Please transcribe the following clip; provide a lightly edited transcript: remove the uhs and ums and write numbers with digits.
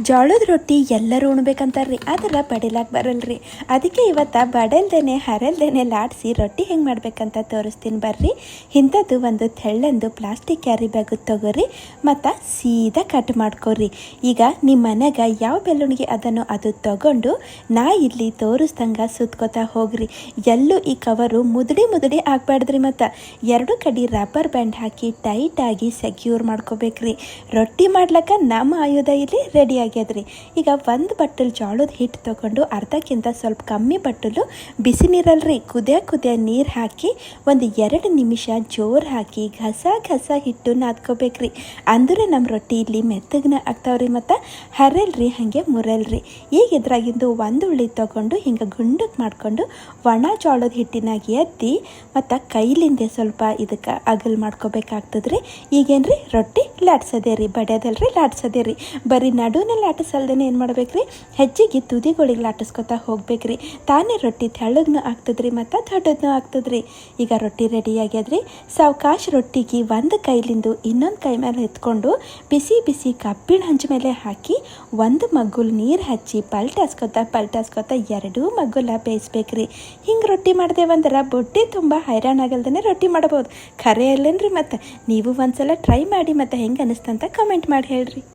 ಜೋಳದ ರೊಟ್ಟಿ ಎಲ್ಲರೂ ಉಣ್ಬೇಕಂತಾರ್ರಿ, ಆದ್ರೆ ಬಡಿಲಾಕ್ ಬರಲ್ರಿ. ಅದಕ್ಕೆ ಇವತ್ತು ಬಡಲ್ದೇನೆ ಹರಲ್ದೇನೆ ಲಾಡಿಸಿ ರೊಟ್ಟಿ ಹೆಂಗೆ ಮಾಡ್ಬೇಕಂತ ತೋರಿಸ್ತೀನಿ ಬರ್ರಿ. ಇಂಥದ್ದು ಒಂದು ತೆಳ್ಳಂದು ಪ್ಲಾಸ್ಟಿಕ್ ಕ್ಯಾರಿ ಬ್ಯಾಗ್ ತಗೋರಿ ಮತ್ತು ಸೀದಾ ಕಟ್ ಮಾಡ್ಕೊರಿ. ಈಗ ನಿಮ್ಮ ಮನೆಗೆ ಯಾವ ಬೆಳ್ಳುಣಿಗೆ ಅದನ್ನು ಅದು ತಗೊಂಡು ನಾ ಇಲ್ಲಿ ತೋರಿಸ್ದಂಗೆ ಸುತ್ಕೋತಾ ಹೋಗ್ರಿ. ಎಲ್ಲೂ ಈ ಕವರು ಮುದುಡಿ ಆಗ್ಬಾರ್ದ್ರಿ. ಮತ್ತು ಎರಡು ಕಡೆ ರಬ್ಬರ್ ಬ್ಯಾಂಡ್ ಹಾಕಿ ಟೈಟಾಗಿ ಸೆಕ್ಯೂರ್ ಮಾಡ್ಕೋಬೇಕ್ರಿ. ರೊಟ್ಟಿ ಮಾಡ್ಲಿಕ್ಕೆ ನಮ್ಮ ಆಯುಧ ಇಲ್ಲಿ ರೆಡಿ ಆಗ್ಯದ್ರಿ. ಈಗ ಒಂದು ಬಟ್ಟಲು ಜೋಳದ ಹಿಟ್ಟು ತಗೊಂಡು ಅರ್ಧಕ್ಕಿಂತ ಸ್ವಲ್ಪ ಕಮ್ಮಿ ಬಟ್ಟಲು ಬಿಸಿ ನೀರಲ್ರಿ ಕುದಿಯ ನೀರು ಹಾಕಿ ಒಂದು 2 ನಿಮಿಷ ಜೋರು ಹಾಕಿ ಘಸ ಹಿಟ್ಟು ನಾದ್ಕೋಬೇಕ್ರಿ. ಅಂದ್ರೆ ನಮ್ಮ ರೊಟ್ಟಿ ಇಲ್ಲಿ ಮೆತ್ತಗನ ಆಗ್ತಾವ್ರಿ ಮತ್ತು ಹರಲ್ರಿ ಹಾಗೆ ಮುರಲ್ರಿ. ಈಗ ಇದ್ರಾಗಿಂದು ಒಂದು ಉಳ್ಳಿ ತಗೊಂಡು ಹಿಂಗೆ ಗುಂಡಕ್ಕೆ ಮಾಡಿಕೊಂಡು ಒಣ ಜೋಳದ ಹಿಟ್ಟಿನಾಗ ಎತ್ತಿ ಮತ್ತು ಕೈಲಿಂದೆ ಸ್ವಲ್ಪ ಇದಕ್ಕೆ ಅಗಲ್ ಮಾಡ್ಕೋಬೇಕಾಗ್ತದ್ರಿ. ಈಗೇನ್ರಿ ರೊಟ್ಟಿ ಲಾಡ್ಸೋದೇ ರೀ, ಬಡಿಯೋದಲ್ರಿ ಲಾಡ್ಸೋದೇ ರೀ. ಬರೀ ನಡುವೇ ಲಾಟಿಸಲ್ದೇನೆ ಏನು ಮಾಡ್ಬೇಕ್ರಿ, ಹೆಚ್ಚಿಗೆ ತುದಿಗಳಿಗೆ ಲಾಟಿಸ್ಕೊತಾ ಹೋಗ್ಬೇಕ್ರಿ. ತಾನೇ ರೊಟ್ಟಿ ತೆಳ್ಳಗ್ನೂ ಆಗ್ತದ್ರಿ ಮತ್ತು ದೊಡ್ಡದನ್ನೂ ಆಗ್ತದ್ರಿ. ಈಗ ರೊಟ್ಟಿ ರೆಡಿ ಆಗ್ಯದ್ರಿ. ಸಾವಕಾಶ ರೊಟ್ಟಿಗೆ ಒಂದು ಕೈಲಿಂದು ಇನ್ನೊಂದು ಕೈ ಮೇಲೆ ಎತ್ಕೊಂಡು ಬಿಸಿ ಕಬ್ಬಿಣ ಹಂಚ ಮೇಲೆ ಹಾಕಿ ಒಂದು ಮಗ್ಗುಲ್ ನೀರು ಹಚ್ಚಿ ಪಲ್ಟಾಸ್ಕೊತಾ 2 ಮಗ್ಗುಲ ಬೇಯಿಸ್ಬೇಕ್ರಿ. ಹಿಂಗೆ ರೊಟ್ಟಿ ಮಾಡ್ದೇವಂದ್ರೆ ಬೊಟ್ಟಿ ತುಂಬ ಹೈರಾಣಾಗಲ್ದೇ ರೊಟ್ಟಿ ಮಾಡ್ಬೋದು. ಖರೆ ಅಲ್ಲೇನ್ರಿ? ಮತ್ತು ನೀವು ಒಂದ್ಸಲ ಟ್ರೈ ಮಾಡಿ ಮತ್ತು ಹೆಂಗೆ ಅನಿಸ್ತಂತ ಕಮೆಂಟ್ ಮಾಡಿ ಹೇಳ್ರಿ.